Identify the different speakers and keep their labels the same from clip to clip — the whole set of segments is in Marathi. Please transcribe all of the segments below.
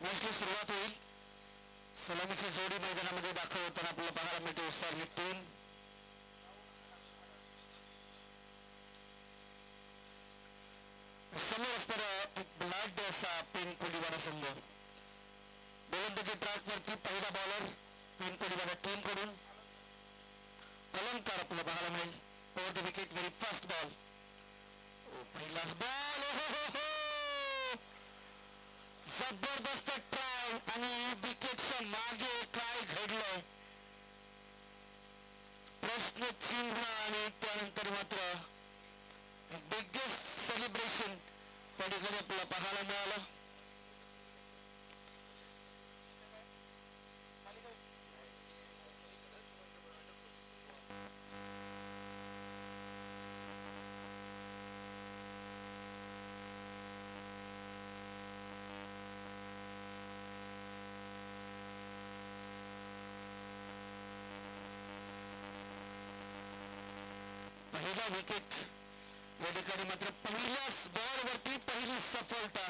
Speaker 1: मॅचची सुरुवात होईल. सलामीची जोडी मैदानामध्ये दाखल होताना आपल्याला पाहायला मिळते उत्साही टीम. समोर असणारा एक ब्लॅक असा पिन कोलीवाडा संघ. गोलंदाजी ट्रॅकवरती पहिला बॉलर पिन कोलीवाडा टीम कडून अलंकार आपल्याला पाहायला मिळेल. Over the wicket very first ball. पहिलाच बॉल. जबरदस्त ट्राय आणि विकेटच्या मागे काय घडलंय प्रश्नचिन्ह आणि त्यानंतर मात्र बिगेस्ट सेलिब्रेशन त्या ठिकाणी आपल्याला पाहायला मिळालं. पहिला विकेट या ठिकाणी मात्र पहिल्याच बॉल वरती पहिली सफलता.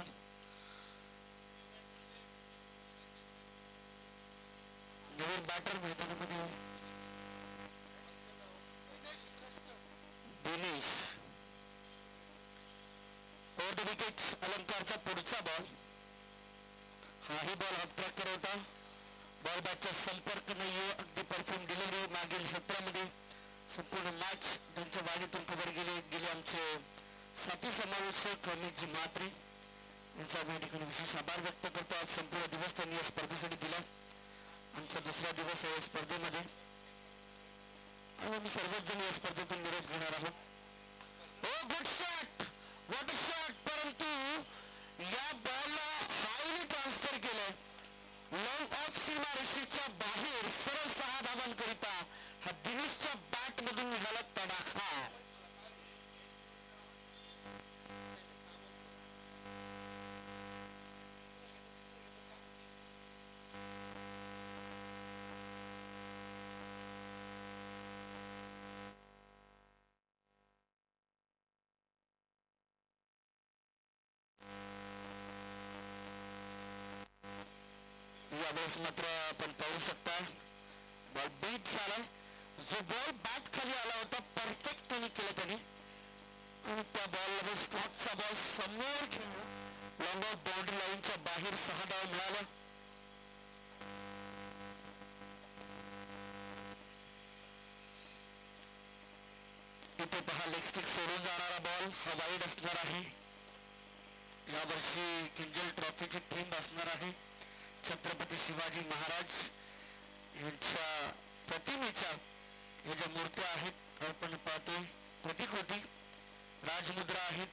Speaker 1: नवीन बॅटर मैदानामध्ये दिनेश. ओव्हर द विकेट अलंकारचा पुढचा बॉल. हाही बॉल हाफ ट्रॅकर होता. बॉल बॅटचा संपर्क नाहीये. अगदी परफॉर्म डिलिव्हरी मागील सत्रामध्ये संपूर्ण मॅच त्यांच्या वाणीतून खबर गेले आमचे साथी समावेशक रमेशजी म्हात्रे यांचा मी ठिकाणी विशेष आभार व्यक्त करतो. आज संपूर्ण दिवस त्यांनी या स्पर्धेसाठी दिला. आमचा दुसरा दिवस आहे या स्पर्धेमध्ये आणि आम्ही सर्वच जण या स्पर्धेतून निरोप घेणार आहोत. Oh good shot, what a shot. परंतु या बॉलला हायली ट्रान्सफर केलंय. लॉंग ऑफ सीमारेषेच्या बाहेर सरळ 6 धावांकरिता हा दिनेशच्या बॅट मधून निघाला तडाखा. यावेळेस मात्र आपण पाहू शकता बॉल बीट झालाय. जो बॉल बॅट खाली आला होता परफेक्ट त्यांनी केलं त्यांनी आणि त्या बॉलला स्कॉटचा बॉल समोर घेऊन लॉंग ऑफ बाउंड्री लाईनच्या बाहेर 6 धावा मिळाल्या. इथे पहा लेग स्टिक सोडून जाणारा बॉल हा वाईड असणार आहे. यावर्षी किंजल ट्रॉफीची थीम असणार आहे छत्रपती शिवाजी महाराज यांच्या प्रतिमेच्या या ज्या मूर्त्या आहेत आपण पाहतोय प्रतिकृती राजमुद्रा आहेत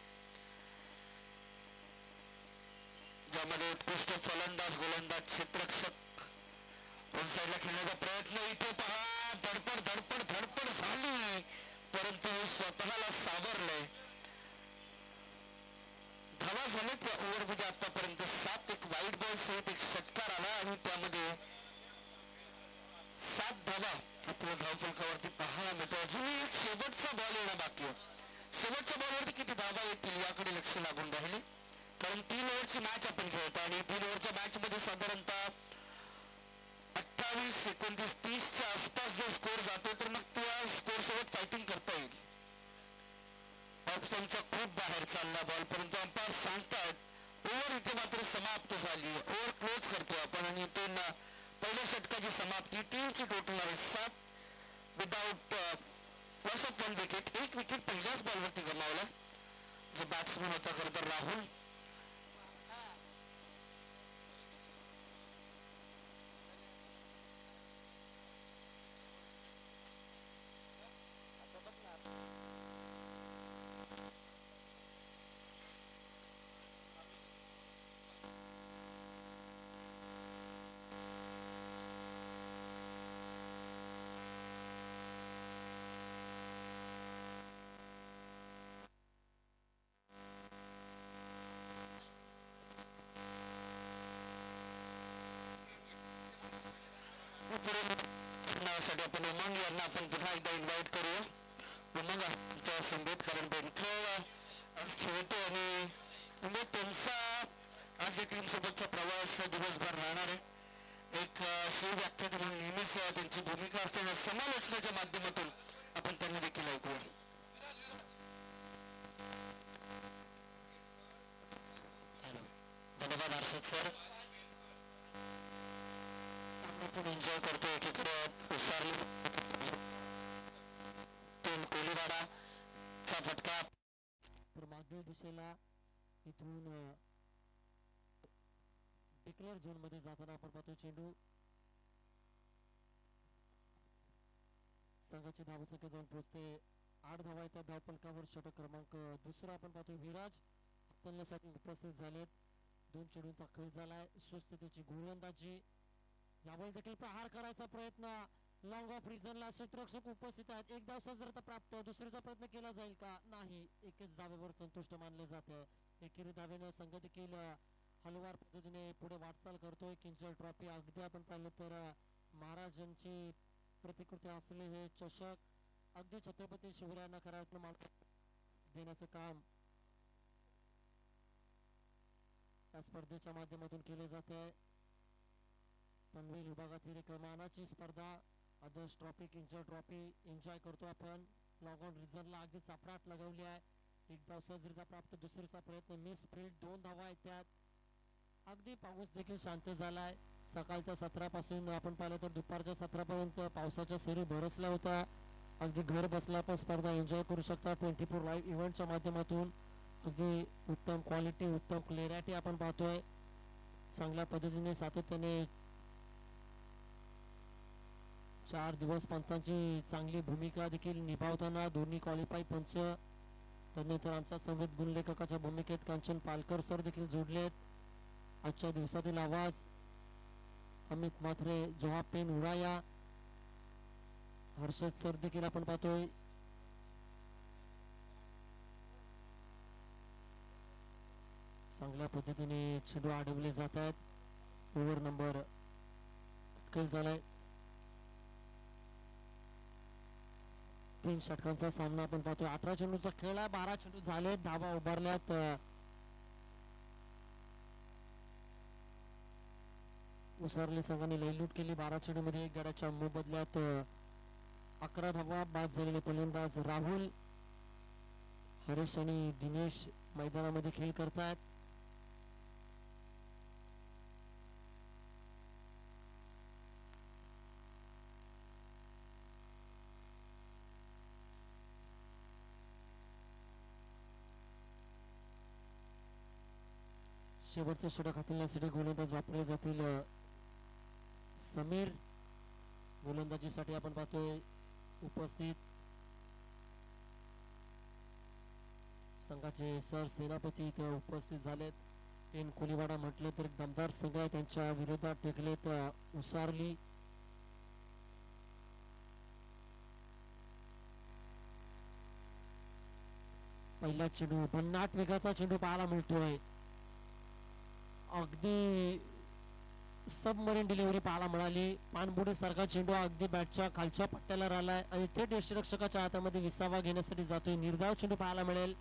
Speaker 1: ज्यामध्ये उत्कृष्ट फलंदाज गोलंदाज क्षेत्ररक्षक दोन साईडला खेळण्याचा प्रयत्न. इथे पहा धडपड धडपड धडपड झाली परंतु स्वतःला सावरलंय. धावा झालेत या ओव्हरमध्ये आतापर्यंत 7. एक वाईट बॉल सहित एक षटकार आला आणि त्यामध्ये 7 धावा आपल्या धावफलकावरती पाहायला मिळतो. अजूनही एक शेवटचा बॉल येणं बाकी आहे. शेवटच्या बॉलवरती किती धावा येतील याकडे लक्ष लागून राहिले कारण 3 ओव्हरची मॅच आपण खेळतो आणि 3 ओव्हरच्या मॅच मध्ये साधारणतः 28, 29, 30च्या आसपास जर स्कोर जातो तर मग त्या स्कोर सोबत फायटिंग करता येईल. ऑप्शनच्या खूप बाहेर चालला बॉल परंतु अंपायर सांगतायत ओव्हर इथे मात्र समाप्त झाली. ओव्हर क्लोज करतो आपण आणि इथून पहिल्या षटकाची समाप्ती. टीमची टोटल आहे 7 without loss of 1 wicket. 1 wicket पहिल्याच बॉलवरती गमावला जो बॅट्समन होता खरं तर राहुल. पुढे आपण उमंग यांना आपण पुन्हा एकदा इन्व्हाइट करूया. उमंग आमच्या संगीत कारण बेनखेळ खेळतो आणि त्यांचा आज या टीम सोबतचा प्रवास दिवसभर राहणार आहे. एक शिवव्याख्याते म्हणून नेहमीच त्यांची भूमिका असते. समालोचनाच्या माध्यमातून आपण त्यांना देखील ऐकूया. धन्यवाद हर्षद सर. आपण एन्जॉय करतो. एकीकडे उसारी टीम कोलीवाडाचा फटका
Speaker 2: तर मागील दिशेला इथून डिक्लेअर झोन मध्ये जाताना आपण पाहतो चेंडू संघाची धावसंख्या जाऊन पोहोचते 8 धावा येतात धावफलकावर. षटक क्रमांक दुसरा आपण पाहतो विराज हाताळण्यासाठी उपस्थित झालेत. 2 चेंडूंचा खेळ झालाय. सुस्थितीची गोलंदाजी. यावेळी देखील प्रहार करायचा प्रयत्न. लॉंग ऑफ रिजनला क्षेत्ररक्षक उपस्थित आहेत. एक धाव सजरता प्राप्त. दुसरीचा प्रयत्न केला जाईल का? नाही. एकच धावेवर संतुष्ट मानले जाते. एकेरी धावेनं संघ देखील हलवार पद्धतीने पुढे वाटचाल करतोय. किंजल ट्रॉफी अगदी आपण पाहिलं तर महाराजांची प्रतिकृती असलेले हे चषक अगदी छत्रपती शिवरायांना खऱ्या देण्याचं काम या स्पर्धेच्या माध्यमातून केले जाते. पनवेल विभागातील एक मानाची स्पर्धा आदर्श ट्रॉफी किंजल ट्रॉफी एन्जॉय करतो आपण. लॉंग ऑन रिझनला अगदी चापराट लगवली आहे. एक धाव सहजरित्या प्राप्त. दुसरीचा प्रयत्न मिस फील्ड. 2 धावा येतात. अगदी पाऊस देखील शांत झालाय. सकाळच्या 17 पासून आपण पाहिलं तर दुपारच्या 17 पर्यंत पावसाच्या सरी बरसल्या होत्या. अगदी घर बसल्या पण स्पर्धा एन्जॉय करू शकता 24 लाईव्ह इव्हेंटच्या माध्यमातून. अगदी उत्तम क्वालिटी उत्तम क्लॅरिटी आपण पाहतोय. चांगल्या पद्धतीने सातत्याने 4 दिवस पंचांची चांगली भूमिका देखील निभावताना दोन्ही क्वालिफाय पंच त्यानंतर आमच्या संवेद गुणलेखकाच्या भूमिकेत कांचन पालकर सर देखील जोडलेत. आजच्या दिवसातील आवाज अमित म्हात्रे जोहा पेन उडाया हर्षद सर देखील आपण पाहतोय. चांगल्या पद्धतीने चेंडू अडवले जात आहेत. ओव्हर नंबर खेळ झालाय. 3 षटकांचा सामना आपण पाहतोय. 18 चेंडूचा खेळ आहे. 12 चेंडू झाले. धावा उभारल्यात. उसरली संघाने लयलूट केली. 12 चेंडू मध्ये 1 गड्याच्या मोबदल्यात 11 धावा बाद झालेले फलंदाज राहुल हरेश आणि दिनेश मैदानामध्ये खेळ करतायत. शेवटचं षटक हाताळण्यासाठी गोलंदाज वापरले जातील. समीर गोलंदाजीसाठी आपण पाहतोय उपस्थित संघाचे सर सेनापती इथे उपस्थित झालेत. टेन कोलीवाडा म्हटले तर दमदार संघ आहे. त्यांच्या विरोधात टेकलेत उसारली. पहिला चेंडू भन्नाट वेगाचा चेंडू पाहायला मिळतोय. अगदी सबमरीन डिलिव्हरी पाहायला मिळाली. पाणबुडी सारखा चेंडू अगदी बॅटच्या खालच्या पट्ट्याला राहिलाय आणि थेट यष्टिरक्षकाच्या हातामध्ये विसावा घेण्यासाठी जातोय. निर्धाव चेंडू पाहायला मिळेल.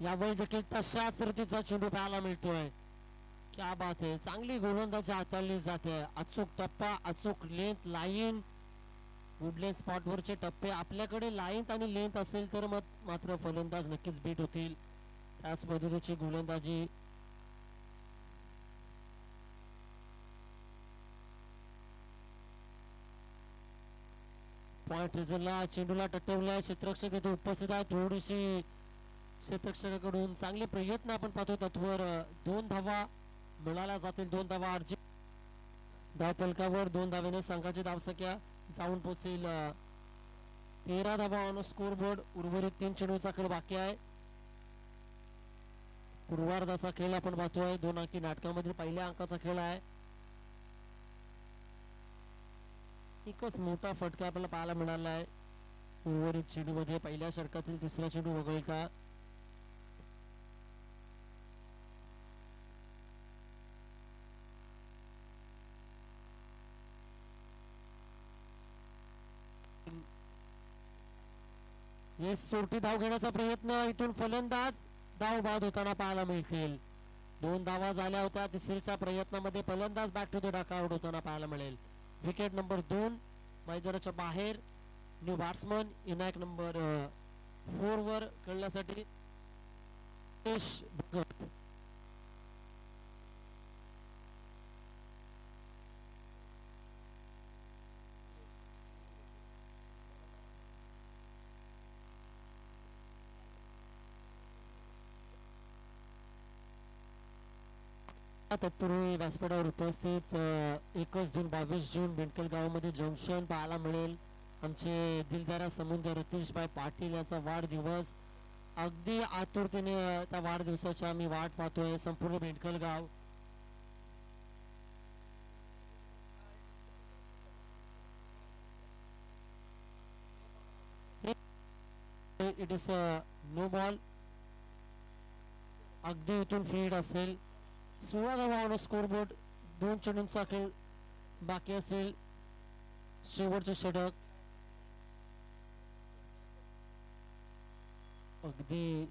Speaker 2: यावेळी देखील तशाच रीतीचा चेंडू पाहायला मिळतोय. क्या बात है. चांगली गोलंदाजी हाताळली जाते. अचूक टप्पा अचूक लेंथ लाईन वुडलेन स्पॉट वरचे टप्पे आपल्याकडे लाईन आणि लेंथ असेल तर मात्र फलंदाज नक्कीच बीट होतील. त्याच पद्धतीची गोलंदाजी पॉइंट रिझनला चेंडूला टटवलाय. क्षेत्ररक्षक इथे उपस्थित आहे. थोडीशी क्षेत्ररक्षकाकडून चांगले प्रयत्न आपण पाहतो. तत्वर 2 धावा मिळाल्या जातील. 2 धावा अर्जित. धाव फलकावर 2 धावेने संघाची धावसंख्या जाऊन पोहोचेल 13 धावा ऑन स्कोर बोर्ड. उर्वरित 3 चेंडूचा खेळ बाकी आहे. पूर्वार्धाचा खेळ आपण पाहतोय. 2 अंकी नाटकामध्ये पहिल्या अंकाचा खेळ आहे. एकच मोठा फटका आपल्याला पाहायला मिळाला आहे. उर्वरित चेंडूमध्ये पहिल्या षटकातील तिसरा चेंडू वगळेल का? शेवटी धाव घेण्याचा प्रयत्न, इथून फलंदाज धाव बाद होताना पाहायला मिळतील. 2 धावा झाल्या होत्या. तिसरीच्या प्रयत्नामध्ये फलंदाज बॅक टू द डकआउट होताना पाहायला मिळेल. विकेट नंबर 2 मैदानाच्या बाहेर. न्यू बॅट्समन इनायक नंबर 4 वर खेळण्यासाठी भगत. तत्पूर्वी व्यासपीठावर उपस्थित 21 जून 22 जून बेंटकल गावामध्ये जंक्शन पाहायला मिळेल. आमचे दिलदारा समुद्र रतीशभाई पाटील याचा वाढदिवस. अगदी आतुरतेने त्या वाढदिवसाची आम्ही वाट पाहतोय संपूर्ण बेंटकल गाव. It is no ball. अगदी इथून फील्ड असेल. 16 धावा स्कोरबोर्ड. 2 चेंडूंचा खेळ बाकी असेल. शेवटचे षटक. अगदी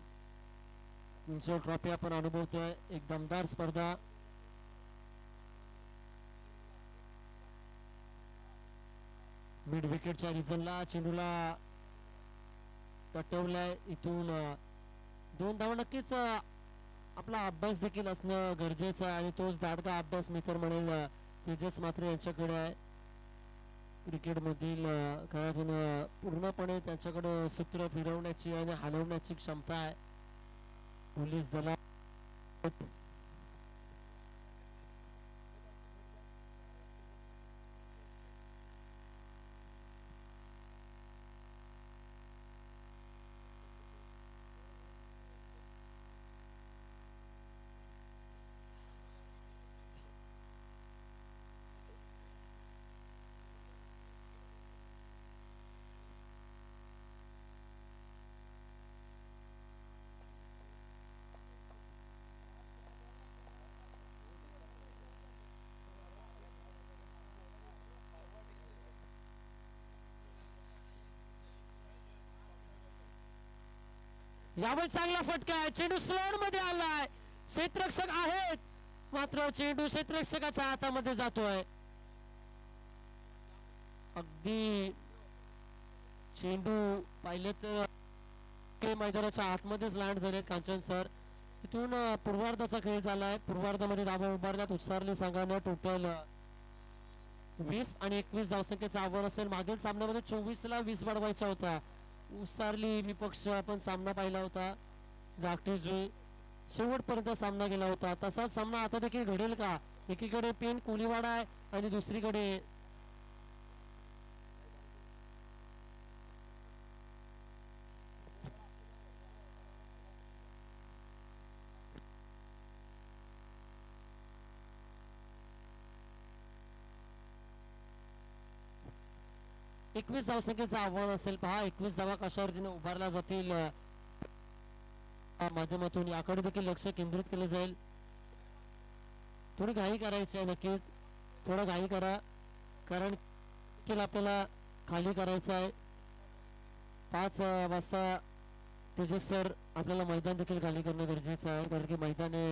Speaker 2: ट्रॉफी आपण अनुभवतोय. एक दमदार स्पर्धा. मिड विकेटच्या रिझनला चेंडूला तटवलाय. इथून 2 धावा. नक्कीच आपला अभ्यास देखील असणं गरजेचं आहे आणि तोच दाडका अभ्यास मी तर म्हणेल तेजस मात्र यांच्याकडे आहे. क्रिकेटमधील खेळातून पूर्णपणे त्यांच्याकडे सूत्र फिरवण्याची आणि हलवण्याची क्षमता आहे. पोलीस दलात यावेळी चांगला फटका आहे. चेंडू स्लोड मध्ये आलाय. क्षेत्ररक्षक आहेत मात्र चेंडू क्षेत्ररक्षकाच्या हातामध्ये जातोय. अगदी चेंडू पाहिले तर मैदानाच्या आतमध्येच लँड झाले. कांचन सर इथून पूर्वार्धाचा खेळ झालाय. पूर्वार्धामध्ये धावा उभारण्यात उत्सारले संघाने टोटल 20 आणि 21 धावसंख्येचं आव्हान असेल. मागील सामन्यामध्ये 24 ला 20 वाढवायच्या होत्या. उसारली विपक्ष आपण सामना पाहिला होता. राष्ट्रीय शेवटपर्यंत सामना गेला होता. तसाच सामना आता देखील घडेल का? एकीकडे पेन कोलीवाडा आहे आणि दुसरीकडे एकवीस धावसंख्येचं आव्हान असेल. पहा 21 धावा कशा रीतीने उभारल्या जातील माध्यमातून याकडे देखील लक्ष केंद्रित केलं जाईल. थोडी घाई करायची आहे. नक्कीच थोडं घाई करा कारण आपल्याला खाली करायचं आहे. 5 वाजता तेजस सर आपल्याला मैदान देखील खाली करणं गरजेचं आहे कारण की मैदाने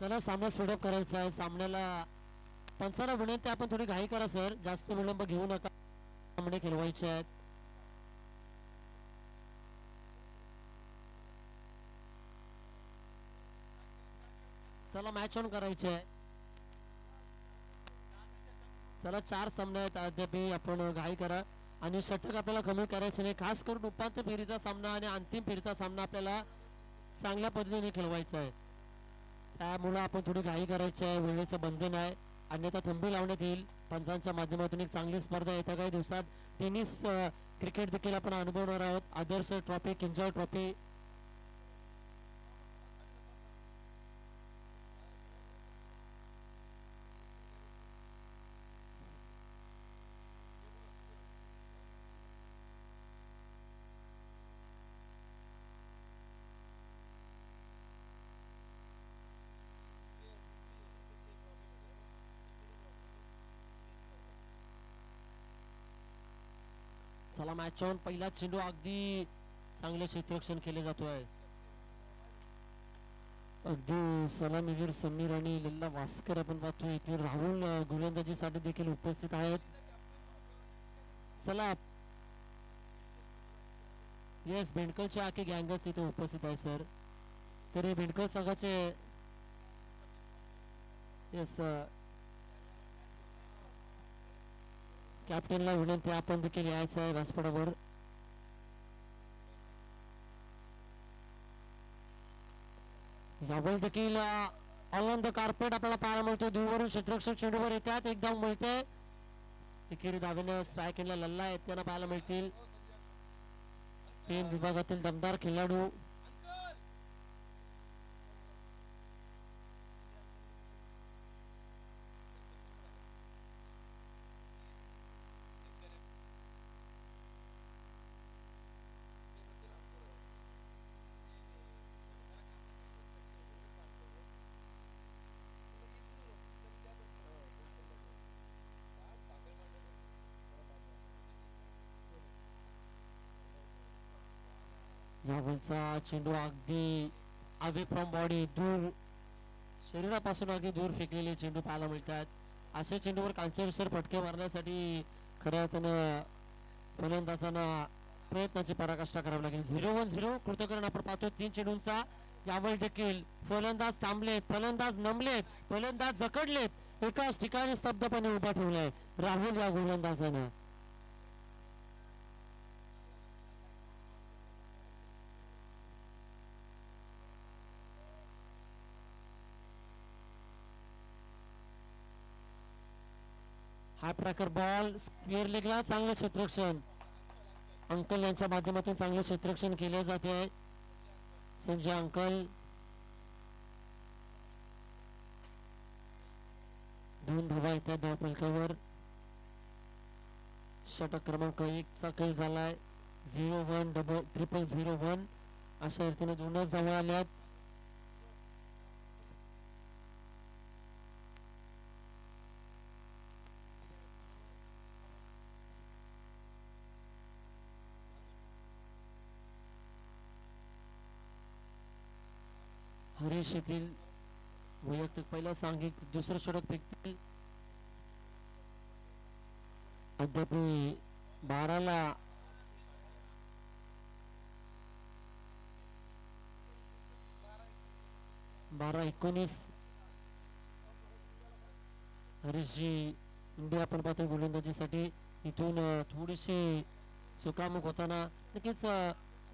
Speaker 2: चला सामना स्पीडअप करायचा आहे. सामन्याला पंचांना विनंती आपण थोडी घाई करा सर, जास्त विलंब घेऊ नका. सामने खेळवायचे आहेत. चला मॅच ऑन करायचे आहे. चला 4 सामने आहेत अद्याप, आपण घाई करा आणि षटक आपल्याला कमी करायचे नाही. खास करून उपांत्य फेरीचा सामना आणि अंतिम फेरीचा सामना आपल्याला चांगल्या पद्धतीने खेळवायचा आहे. त्यामुळे आपण थोडी घाई करायची आहे. वेळेचं बंधन आहे, अन्यथा थंबी लावण्यात येईल. पंचांच्या माध्यमातून एक चांगली स्पर्धा येत्या काही दिवसात टेनिस क्रिकेट देखील आपण अनुभवणार आहोत. आदर्श ट्रॉफी, किंजल ट्रॉफी. चला मॅच ऑन. पहिला चेंडू अगदी चांगले क्षेत्ररक्षण केले जातोय. अगदी सलामीवीर समीर आणि लिल्ला वास्कर आपण पाहतोय. एक राहुल गोलंदाजीसाठी देखील उपस्थित आहेत. चला येस, बेंडकलचे आखे गँगर्स इथे उपस्थित आहे सर. तरी बेंडकल संघाचे येस कॅप्टनला विनंती आपण देखील यायचं आहे व्यासपीठावर. यावेळी देखील ऑल ऑन द कार्पेट आपल्याला पाहायला मिळतो. दूरवरून क्षेत्ररक्षक चेंडूवर येतात, एक धाव मिळते. एकेरी धावेनं स्ट्राईक एंडला लल्ला आहेत त्यांना पाहायला मिळतील. 3 विभागातील दमदार खेळाडू. यावेळचा चेंडू अगदी अवे फ्रॉम बॉडी, दूर शरीरापासून अगदी दूर फेकलेले चेंडू पाहायला मिळतात. अशा चेंडूवर कांचनसर फटके मारण्यासाठी खऱ्या अर्थानं फलंदाजांना प्रयत्नाची पराकाष्ठा करावी लागेल. 0-1-0 कृतकरण आपण पाहतो 3 चेंडूंचा. यावेळी देखील फलंदाज थांबलेत, फलंदाज नमलेत, फलंदाज जखडलेत. एकाच ठिकाणी स्तब्धपणे उभा ठेवलाय राहुल या गोलंदाजानं. हा प्रकार बॉल स्क्वेअर लेगला चांगले क्षेत्ररक्षण अंकल यांच्या माध्यमातून चांगले क्षेत्ररक्षण केले जाते. संजय अंकल 2 धावा येतात धावफलकावर. षटक क्रमांक 1 चा खेळ झालाय. 0-1-0-0-1 अशा रीतीने 2च धावा आल्यात. हरीश येथील वैयक्तिक पहिला सांघिक दुसरं षटक फेकतील. अद्याप 12 12-19 हरीशजी इंडिया आपण पाहतो गोलंदाजीसाठी. इथून थोडीशी चुकामुक होताना नक्कीच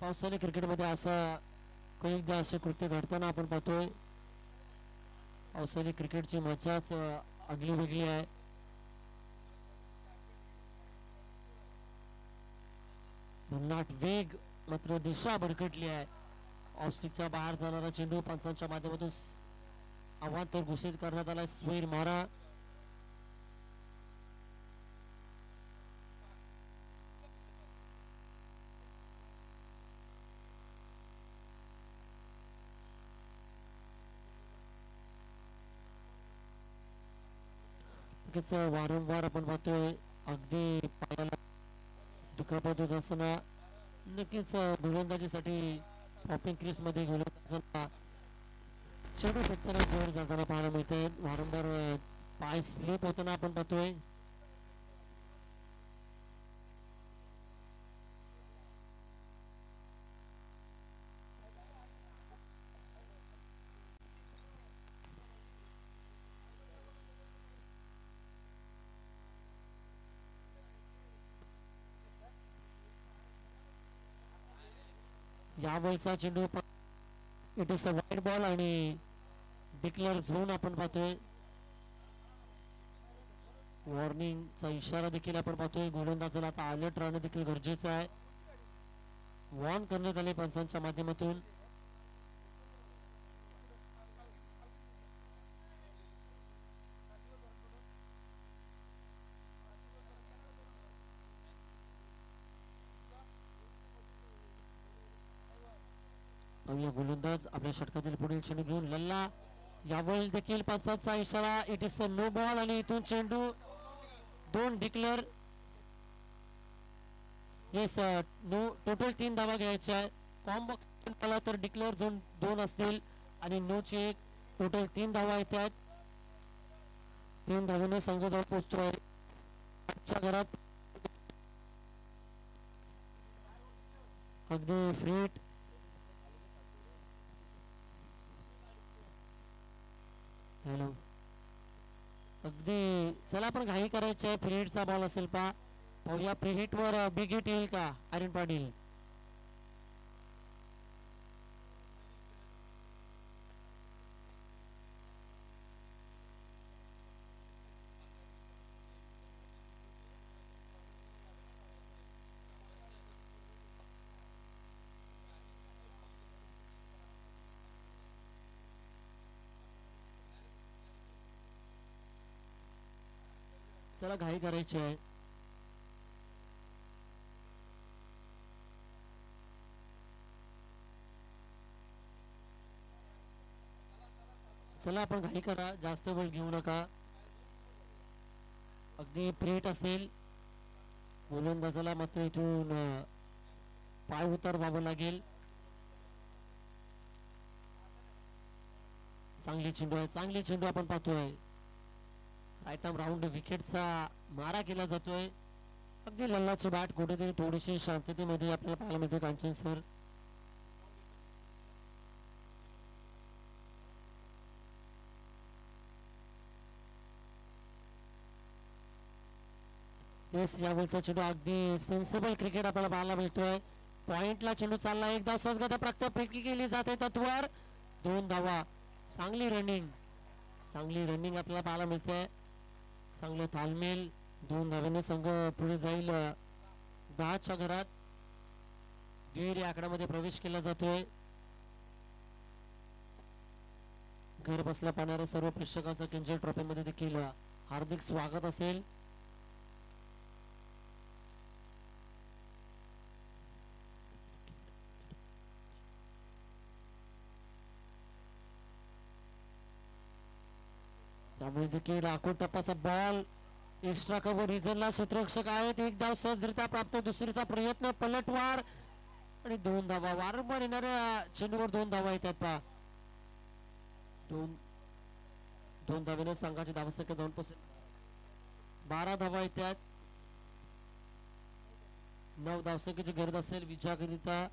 Speaker 2: पावसाळी क्रिकेटमध्ये असा कधीदा असे कृत्य घडताना आपण पाहतोय. पावसाळी क्रिकेटची मजाच आगली वेगळी आहे. भन्नाट वेग मात्र दिशा भरकटली आहे. ऑफस्टिकच्या बाहेर जाणारा चेंडू पंचांच्या माध्यमातून अवांतर घोषित करण्यात आला. स्वीर मारा. वारंवार आपण पाहतोय अगदी पायाला दुखापत होत असताना नक्कीच गोलंदाजीसाठी पॉपिंग क्रीज मध्ये गोलंदाजांना चेंडू फेकताना जोर जाताना पाहायला मिळते. वारंवार पाय स्लिप होताना आपण पाहतोय. या बॉलचा चेंडू it is a wide ball आणि डिक्लेअर झोन आपण पाहतोय. वॉर्निंगचा इशारा देखील आपण पाहतोय. गोलंदाजाला आता अलर्ट राहणं देखील गरजेचं आहे. वॉर्न करण्यात आले पंचांच्या माध्यमातून. गोलंदाज आपल्या षटकातील पुढील चेंडू घेऊन लल्ला. यावेळी देखील पंचांचा इशारा. It is a no ball आणि इथून चेंडू 2 डिक्लेअर. Yes no. टोटल 3 धावा घ्यायच्या आहे. कॉम्बॉक्स तर डिक्लेअर झोन 2 असतील आणि नो चे टोटल 3 धावा येतात. 3 धावेने संघ जाऊन पोहोचतोय आजच्या घरात. अगदी फ्रीट हॅलो अगदी चला पण घाई करायची आहे. फ्री हिटचा बॉल असेल पा पाहूया. Free hit were big hit येईल का आर्यन पाटील. चला घाई करायची आहे. चला आपण घाई करा. जास्त वेळ घेऊ नका. अगदी प्रेट असेल. गोलंदाजाला मात्र इथून पाय उतरवावं लागेल. चांगली चेंडू आहे. चांगली चेंडू आपण पाहतोय. राईट आर्म राऊंड विकेटचा मारा केला जातोय. अगदी लल्लाची बॅट कुठेतरी थोडीशी शांततेमध्ये आपल्याला पाहायला मिळते. Kanchan sir yes. यावेळचा चेंडू अगदी सेन्सिबल क्रिकेट आपल्याला पाहायला मिळतोय. पॉइंटला चेंडू चालला. एकदा सहजगत प्रत्येक फेकी केली जाते तत्वावर. 2 धावा. चांगली रनिंग आपल्याला पाहायला मिळते. चांगलं तालमेल. 2 धावेने संघ पुढे जाईल 10च्या घरात. दुहेरी आकड्यामध्ये प्रवेश केला जातोय. घर बसल्या पाहणाऱ्या सर्व प्रेक्षकांचं किंजल ट्रॉफी मध्ये देखील हार्दिक स्वागत असेल. त्यामुळे देखील राखून टप्प्याचा बॉल. एक्स्ट्रा कव्हर रिझनला क्षेत्ररक्षक आहेत. 1 धाव सहजरित्या प्राप्त. दुसरीचा प्रयत्न पलटवार आणि 2 धावा. वारंवार येणाऱ्या चेंडूवर 2 धावा येतात पहा. 2 धावेने संघाची धावसंख्या 2 12 धावा येतात. 9 धावसंख्येची गरज असेल विजयाकरिता.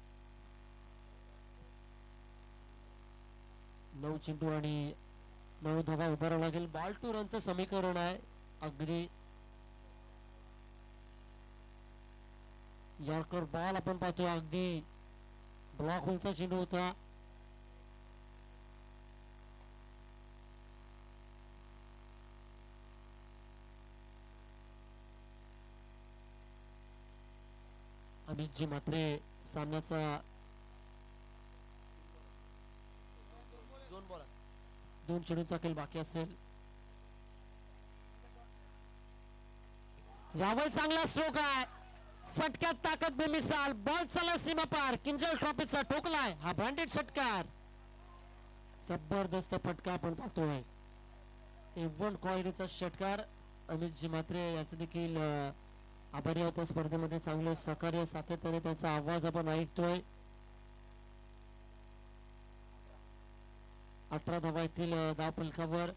Speaker 2: 9 चेंडू आणि 9 धावा उभारावं लागेल. बॉल टू रनचं समीकरण आहे. अगदी यॉर्कर बॉल आपण पाहतोय. अगदी ब्लॉक होलचा चेंडू होता. अमितजी मात्रे सामन्याचा 2 चेंडूंचा खेळ बाकी असेल. यावर चांगला स्ट्रोक आहे. फटक्यात ताकद बेमिसाल. बॉल चालला सीमा पार. किंजल ट्रॉफीचा ठोकलाय हा ब्रँडेड षटकार. जबरदस्त फटका आपण पाहतोय. A1 क्वालिटीचा षटकार. अमितजी मात्रे याचे देखील आभारी होत्या. स्पर्धेमध्ये चांगले सहकार्य सातत्याने त्यांचा आवाज आपण ऐकतोय. 18 धावा येथील धावफलकावर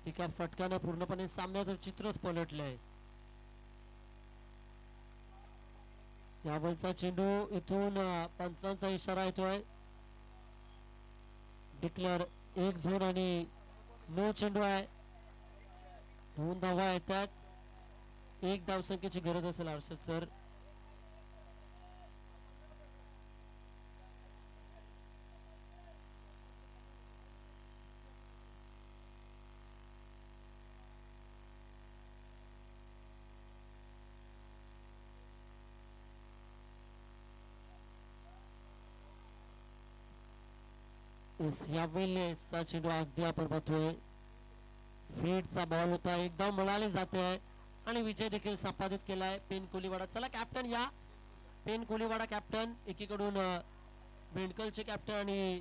Speaker 2: एका फटक्यानं पूर्णपणे सामन्याचं चित्रच पलटलं आहे. यावलचा चेंडू इथून पंचांचा इशारा येतोय. डिक्लेअर एक झोन आणि नो चेंडू आहे. 2 धावा येतात. 1 धावसंख्येची गरज असेल हर्षद सर. यावेळेसचा चेंडू अगदी आपण पाहतोय फीडचा बॉल होता. एकदम मिळाले जाते आहे आणि विजय देखील संपादित केलाय पेन कोलीवाडा. चला कॅप्टन या. पेन कोलीवाडा कॅप्टन, एकीकडून बेंडकलचे कॅप्टन आणि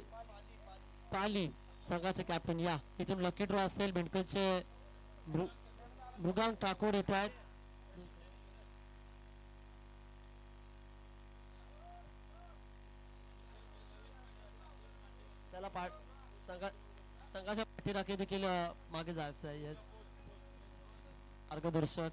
Speaker 2: पाली संघाचे कॅप्टन या. इथून लकी ड्रॉ असतील. बेंडकलचे मृगांक ठाकूर येत आहेत. त्याला संघाच्या पाठीराखे देखील मागे जायचं आहे. येस मार्गदर्शक